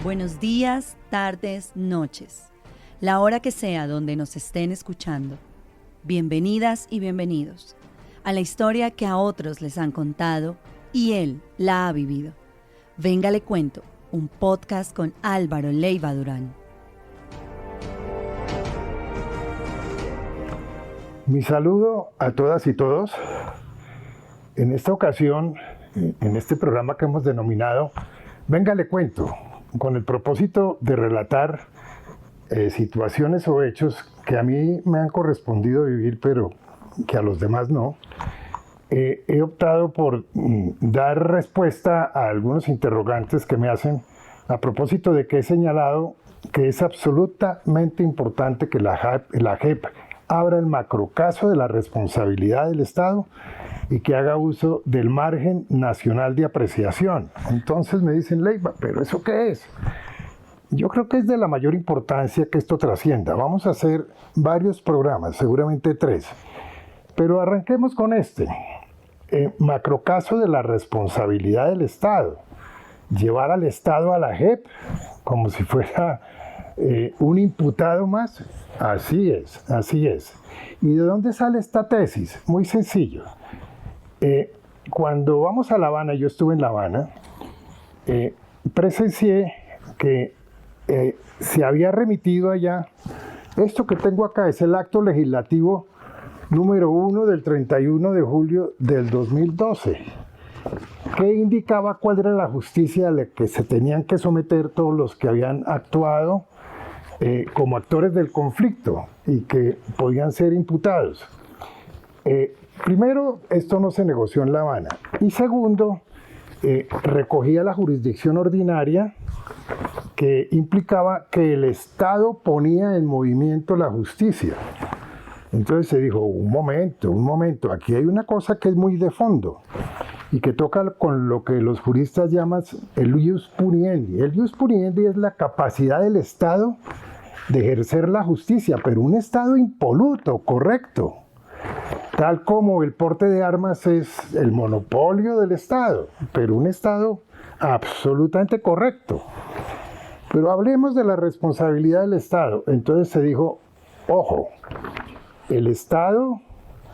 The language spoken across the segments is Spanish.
Buenos días, tardes, noches, la hora que sea donde nos estén escuchando. Bienvenidas y bienvenidos a la historia que a otros les han contado y él la ha vivido. Venga, le cuento, un podcast con Álvaro Leiva Durán. Mi saludo a todas y todos. En esta ocasión, en este programa que hemos denominado Venga, le cuento, con el propósito de relatar situaciones o hechos que a mí me han correspondido vivir, pero que a los demás no, he optado por dar respuesta a algunos interrogantes que me hacen a propósito de que he señalado que es absolutamente importante que la JEP abra el macrocaso de la responsabilidad del Estado y que haga uso del margen nacional de apreciación. Entonces me dicen, Leiva, ¿pero eso qué es? Yo creo que es de la mayor importancia que esto trascienda. Vamos a hacer varios programas, seguramente 3. Pero arranquemos con este. Macrocaso de la responsabilidad del Estado. Llevar al Estado a la JEP como si fuera un imputado más. Así es, así es. ¿Y de dónde sale esta tesis? Muy sencillo. Cuando vamos a La Habana, yo estuve en La Habana, presencié que se había remitido allá, esto que tengo acá es el acto legislativo número 1 del 31 de julio del 2012, que indicaba cuál era la justicia a la que se tenían que someter todos los que habían actuado como actores del conflicto y que podían ser imputados. Primero, esto no se negoció en La Habana. Y segundo, recogía la jurisdicción ordinaria que implicaba que el Estado ponía en movimiento la justicia. Entonces se dijo, un momento, aquí hay una cosa que es muy de fondo y que toca con lo que los juristas llaman el ius puriendi. El ius puriendi es la capacidad del Estado de ejercer la justicia, pero un Estado impoluto, correcto. Tal como el porte de armas es el monopolio del Estado, pero un Estado absolutamente correcto. Pero hablemos de la responsabilidad del Estado. Entonces se dijo, ojo, el Estado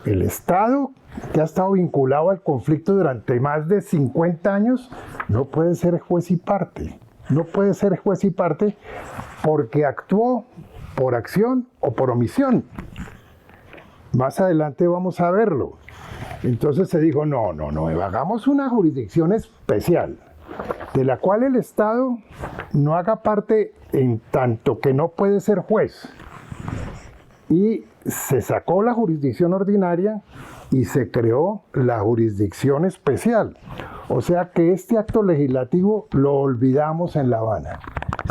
que ha estado vinculado al conflicto durante más de 50 años, no puede ser juez y parte. No puede ser juez y parte porque actuó por acción o por omisión. Más adelante vamos a verlo. Entonces se dijo, no, hagamos una jurisdicción especial, de la cual el Estado no haga parte en tanto que no puede ser juez. Y se sacó la jurisdicción ordinaria y se creó la jurisdicción especial. O sea que este acto legislativo lo olvidamos en La Habana.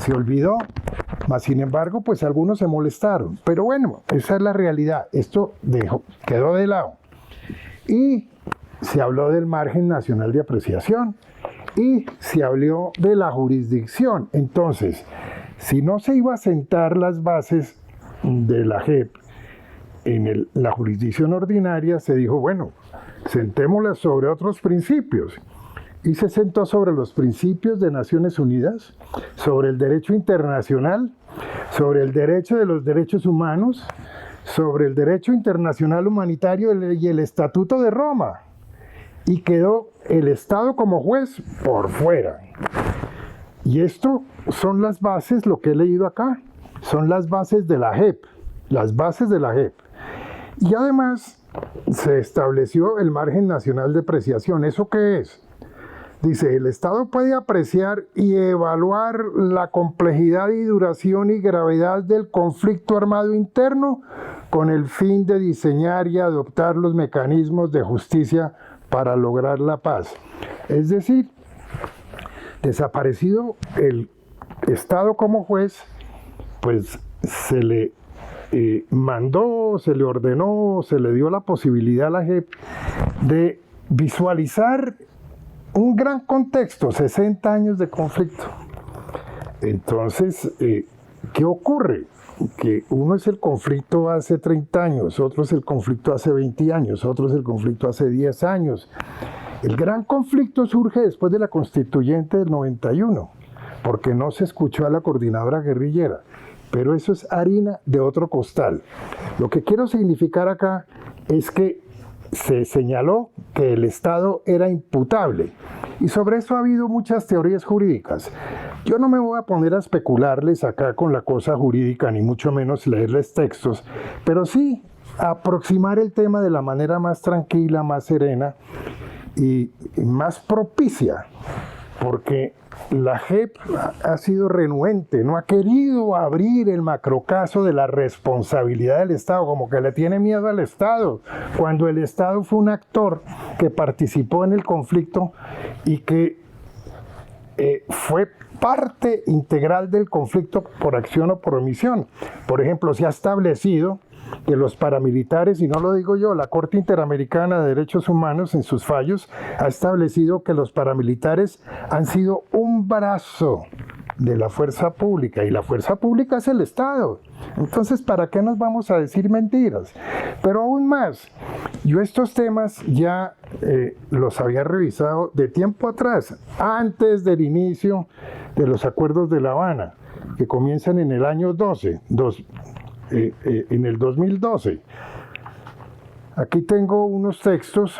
Se olvidó. Mas, sin embargo, pues algunos se molestaron. Pero bueno, esa es la realidad. Esto quedó de lado. Y se habló del margen nacional de apreciación y se habló de la jurisdicción. Entonces, si no se iba a sentar las bases de la JEP en la jurisdicción ordinaria, se dijo, bueno, sentémoslas sobre otros principios. Y se sentó sobre los principios de Naciones Unidas, sobre el derecho internacional, sobre el derecho de los derechos humanos, sobre el derecho internacional humanitario y el Estatuto de Roma. Y quedó el Estado como juez por fuera. Y esto son las bases, lo que he leído acá, son las bases de la JEP, las bases de la JEP. Y además se estableció el margen nacional de apreciación. ¿Eso qué es? Dice, el Estado puede apreciar y evaluar la complejidad y duración y gravedad del conflicto armado interno con el fin de diseñar y adoptar los mecanismos de justicia para lograr la paz. Es decir, desaparecido el Estado como juez, pues se le mandó, se le ordenó, se le dio la posibilidad a la JEP de visualizar un gran contexto, 60 años de conflicto. Entonces, ¿qué ocurre? Que uno es el conflicto hace 30 años, otro es el conflicto hace 20 años, otro es el conflicto hace 10 años. El gran conflicto surge después de la Constituyente del 91, porque no se escuchó a la coordinadora guerrillera. Pero eso es harina de otro costal. Lo que quiero significar acá es que se señaló que el Estado era imputable. Y sobre eso ha habido muchas teorías jurídicas. Yo no me voy a poner a especularles acá con la cosa jurídica, ni mucho menos leerles textos, pero sí aproximar el tema de la manera más tranquila, más serena y más propicia, porque la JEP ha sido renuente, no ha querido abrir el macrocaso de la responsabilidad del Estado, como que le tiene miedo al Estado, cuando el Estado fue un actor que participó en el conflicto y que fue parte integral del conflicto por acción o por omisión. Por ejemplo, se ha establecido que los paramilitares, y no lo digo yo, la Corte Interamericana de Derechos Humanos en sus fallos ha establecido que los paramilitares han sido un brazo de la fuerza pública, y la fuerza pública es el Estado. Entonces, ¿para qué nos vamos a decir mentiras? Pero aún más, yo estos temas ya los había revisado de tiempo atrás, antes del inicio de los acuerdos de La Habana, que comienzan en el año en el 2012. Aquí tengo unos textos.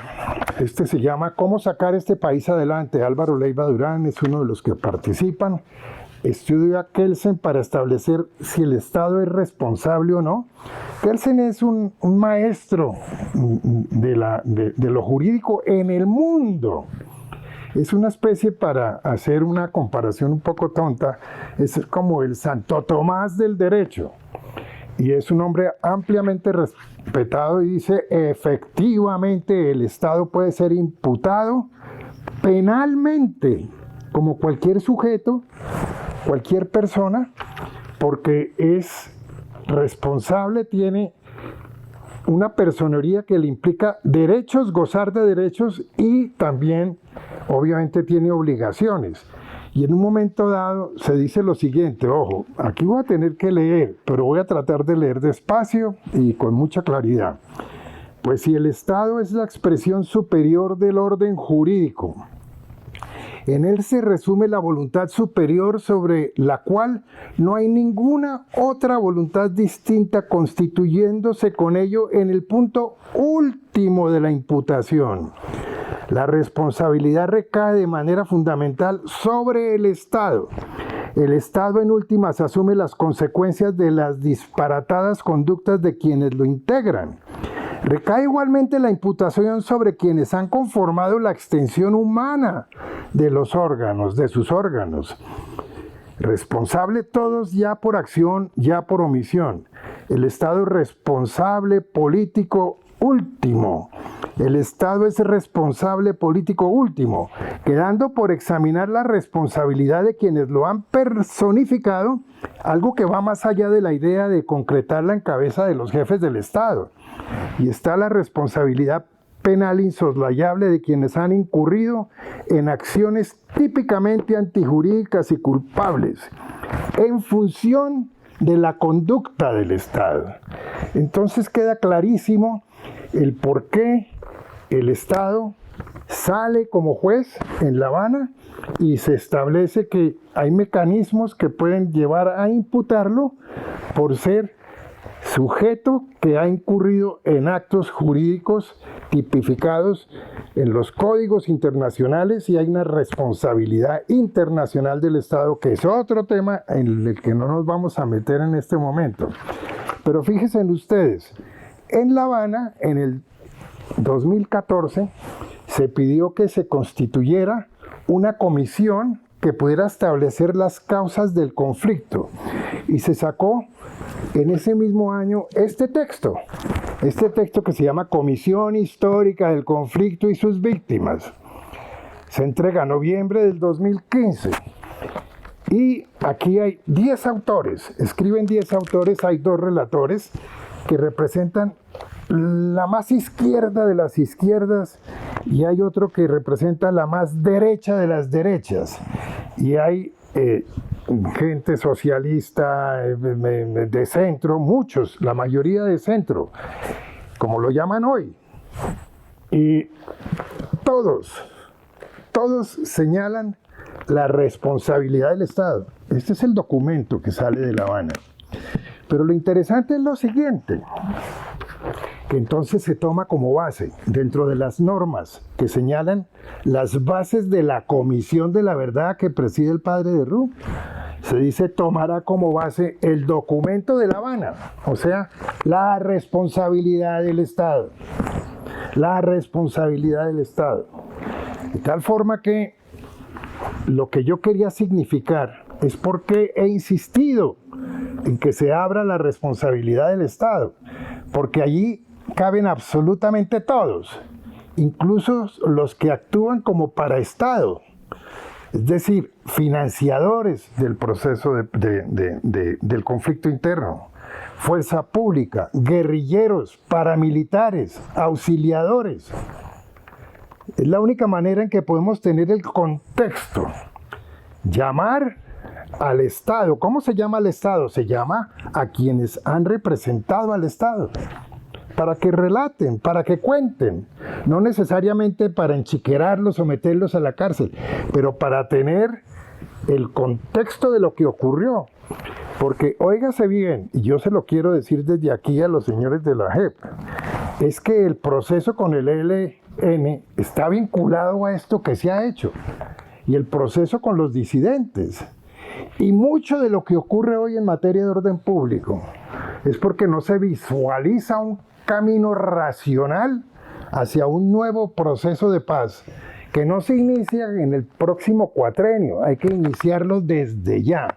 Este se llama ¿Cómo sacar este país adelante? Álvaro Leiva Durán es uno de los que participan. Estudio a Kelsen para establecer si el Estado es responsable o no. Kelsen es un maestro de lo jurídico en el mundo. Es una especie, para hacer una comparación un poco tonta, es como el Santo Tomás del derecho. Y es un hombre ampliamente respetado y dice, efectivamente el Estado puede ser imputado penalmente, como cualquier sujeto, cualquier persona, porque es responsable, tiene una personería que le implica derechos, gozar de derechos, y también obviamente tiene obligaciones. Y en un momento dado se dice lo siguiente, ojo, aquí voy a tener que leer, pero voy a tratar de leer despacio y con mucha claridad. Pues si el Estado es la expresión superior del orden jurídico, en él se resume la voluntad superior sobre la cual no hay ninguna otra voluntad distinta, constituyéndose con ello en el punto último de la imputación. La responsabilidad recae de manera fundamental sobre el Estado. El Estado en últimas asume las consecuencias de las disparatadas conductas de quienes lo integran. Recae igualmente la imputación sobre quienes han conformado la extensión humana de los órganos, de sus órganos. Responsable todos, ya por acción, ya por omisión. El Estado es responsable político último. El Estado es responsable político último, quedando por examinar la responsabilidad de quienes lo han personificado, algo que va más allá de la idea de concretarla en cabeza de los jefes del Estado. Y está la responsabilidad penal insoslayable de quienes han incurrido en acciones típicamente antijurídicas y culpables, en función de la conducta del Estado. Entonces queda clarísimo el por qué el Estado sale como juez en La Habana y se establece que hay mecanismos que pueden llevar a imputarlo por ser sujeto que ha incurrido en actos jurídicos tipificados en los códigos internacionales, y hay una responsabilidad internacional del Estado, que es otro tema en el que no nos vamos a meter en este momento. Pero fíjense en ustedes, en La Habana, en el 2014, se pidió que se constituyera una comisión que pudiera establecer las causas del conflicto, y se sacó en ese mismo año este texto que se llama Comisión Histórica del Conflicto y sus Víctimas. Se entrega en noviembre del 2015. Y aquí hay 10 autores, escriben 10 autores, hay 2 relatores que representan la más izquierda de las izquierdas, y hay otro que representa la más derecha de las derechas. Y hay gente socialista, de centro, muchos, la mayoría de centro, como lo llaman hoy. Y todos señalan la responsabilidad del Estado. Este es el documento que sale de La Habana. Pero lo interesante es lo siguiente, que entonces se toma como base, dentro de las normas que señalan las bases de la Comisión de la Verdad que preside el padre de Roux, se dice tomará como base el documento de La Habana, o sea, la responsabilidad del Estado. La responsabilidad del Estado. De tal forma que lo que yo quería significar es por qué he insistido en que se abra la responsabilidad del Estado, porque allí caben absolutamente todos, incluso los que actúan como paraestado, es decir, financiadores del proceso del conflicto interno, fuerza pública, guerrilleros, paramilitares, auxiliadores. Es la única manera en que podemos tener el contexto. Llamar al Estado. ¿Cómo se llama al Estado? Se llama a quienes han representado al Estado. Para que relaten, para que cuenten. No necesariamente para enchiquerarlos o meterlos a la cárcel, pero para tener el contexto de lo que ocurrió. Porque, óigase bien, y yo se lo quiero decir desde aquí a los señores de la JEP, es que el proceso con el ELN está vinculado a esto que se ha hecho, y el proceso con los disidentes. Y mucho de lo que ocurre hoy en materia de orden público es porque no se visualiza un camino racional hacia un nuevo proceso de paz, que no se inicia en el próximo cuatrenio, hay que iniciarlo desde ya,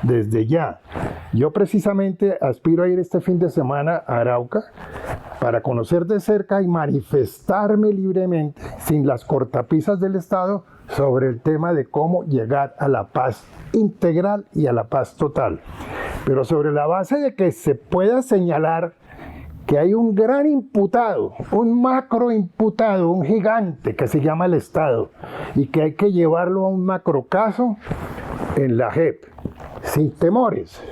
desde ya. Yo precisamente aspiro a ir este fin de semana a Arauca para conocer de cerca y manifestarme libremente, sin las cortapisas del Estado, sobre el tema de cómo llegar a la paz integral y a la paz total. Pero sobre la base de que se pueda señalar que hay un gran imputado, un macro imputado, un gigante que se llama el Estado, y que hay que llevarlo a un macrocaso en la JEP, sin temores.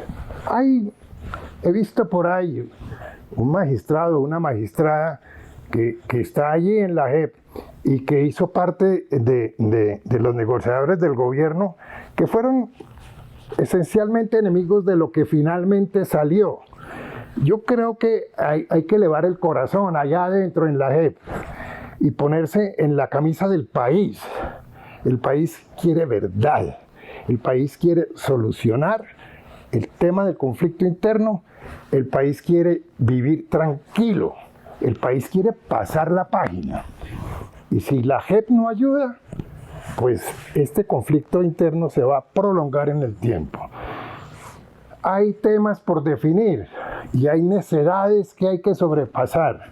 He visto por ahí un magistrado, una magistrada que está allí en la JEP y que hizo parte de los negociadores del gobierno, que fueron esencialmente enemigos de lo que finalmente salió. Yo creo que hay que elevar el corazón allá adentro en la JEP y ponerse en la camisa del país. El país quiere verdad, el país quiere solucionar el tema del conflicto interno, el país quiere vivir tranquilo, el país quiere pasar la página. Y si la JEP no ayuda, pues este conflicto interno se va a prolongar en el tiempo. Hay temas por definir y hay necedades que hay que sobrepasar.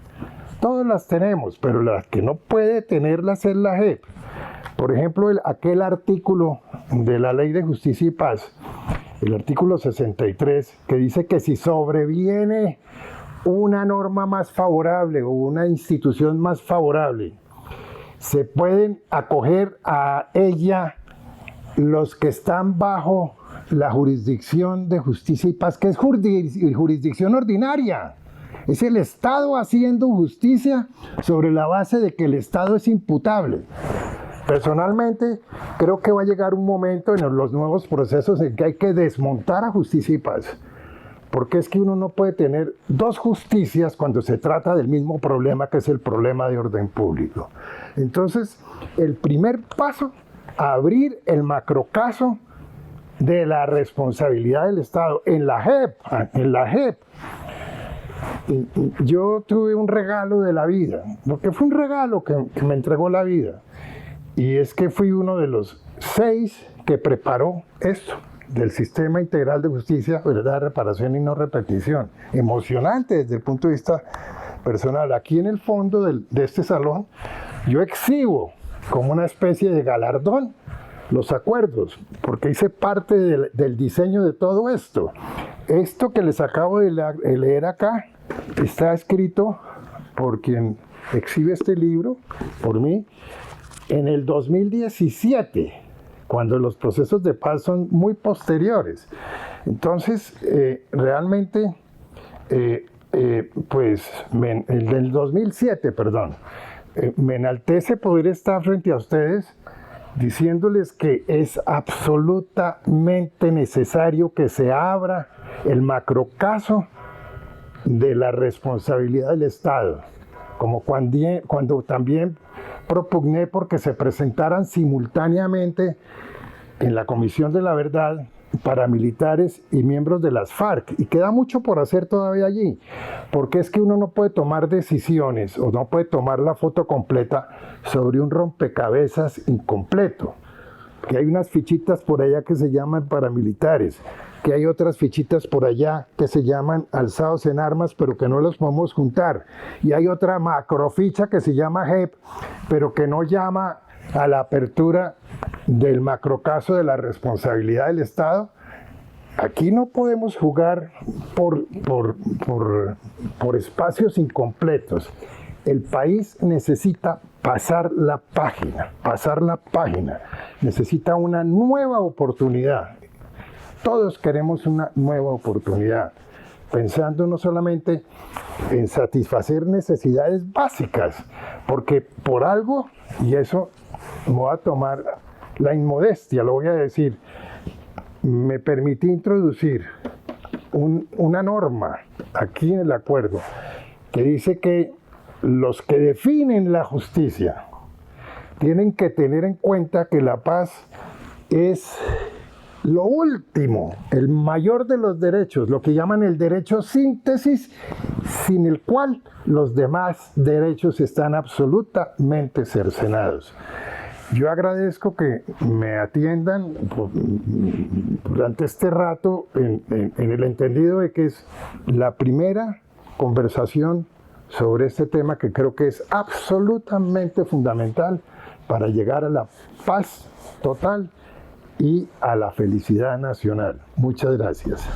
Todas las tenemos, pero las que no puede tenerlas es la JEP. Por ejemplo, aquel artículo de la Ley de Justicia y Paz, el artículo 63, que dice que si sobreviene una norma más favorable o una institución más favorable, se pueden acoger a ella los que están bajo la jurisdicción de justicia y paz, que es jurisdicción ordinaria. Es el Estado haciendo justicia sobre la base de que el Estado es imputable. Personalmente, creo que va a llegar un momento en los nuevos procesos en que hay que desmontar a justicia y paz. Porque es que uno no puede tener dos justicias cuando se trata del mismo problema, que es el problema de orden público. Entonces, el primer paso, abrir el macrocaso de la responsabilidad del Estado en la JEP. En la JEP. Yo tuve un regalo de la vida, porque fue un regalo que me entregó la vida. Y es que fui uno de los 6 que preparó esto, del Sistema Integral de Justicia, Verdad, Reparación y No Repetición. Emocionante desde el punto de vista personal. Aquí en el fondo de este salón, yo exhibo como una especie de galardón los acuerdos, porque hice parte del diseño de todo esto. Esto que les acabo de leer acá está escrito por quien exhibe este libro, por mí, en el 2017, cuando los procesos de paz son muy posteriores. Entonces, realmente, pues, el del 2007, perdón, me enaltece poder estar frente a ustedes diciéndoles que es absolutamente necesario que se abra el macrocaso de la responsabilidad del Estado, como cuando también propugné porque se presentaran simultáneamente en la Comisión de la Verdad paramilitares y miembros de las FARC, y queda mucho por hacer todavía allí, porque es que uno no puede tomar decisiones o no puede tomar la foto completa sobre un rompecabezas incompleto, que hay unas fichitas por allá que se llaman paramilitares, que hay otras fichitas por allá que se llaman alzados en armas, pero que no los podemos juntar, y hay otra macroficha que se llama JEP, pero que no llama a la apertura del macrocaso de la responsabilidad del Estado. Aquí no podemos jugar por espacios incompletos. El país necesita pasar la página, necesita una nueva oportunidad. Todos queremos una nueva oportunidad, pensando no solamente en satisfacer necesidades básicas, porque por algo, y eso me voy a tomar la inmodestia, lo voy a decir, me permití introducir una norma aquí en el acuerdo que dice que los que definen la justicia tienen que tener en cuenta que la paz es lo último, el mayor de los derechos, lo que llaman el derecho síntesis, sin el cual los demás derechos están absolutamente cercenados. Yo agradezco que me atiendan durante este rato en el entendido de que es la primera conversación sobre este tema que creo que es absolutamente fundamental para llegar a la paz total y a la felicidad nacional. Muchas gracias.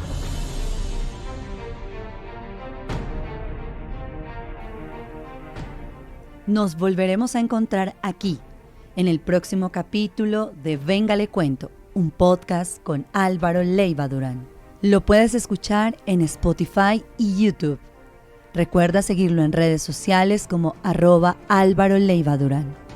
Nos volveremos a encontrar aquí, en el próximo capítulo de Venga le cuento, un podcast con Álvaro Leiva Durán. Lo puedes escuchar en Spotify y YouTube. Recuerda seguirlo en redes sociales como @Álvaro Leiva Durán.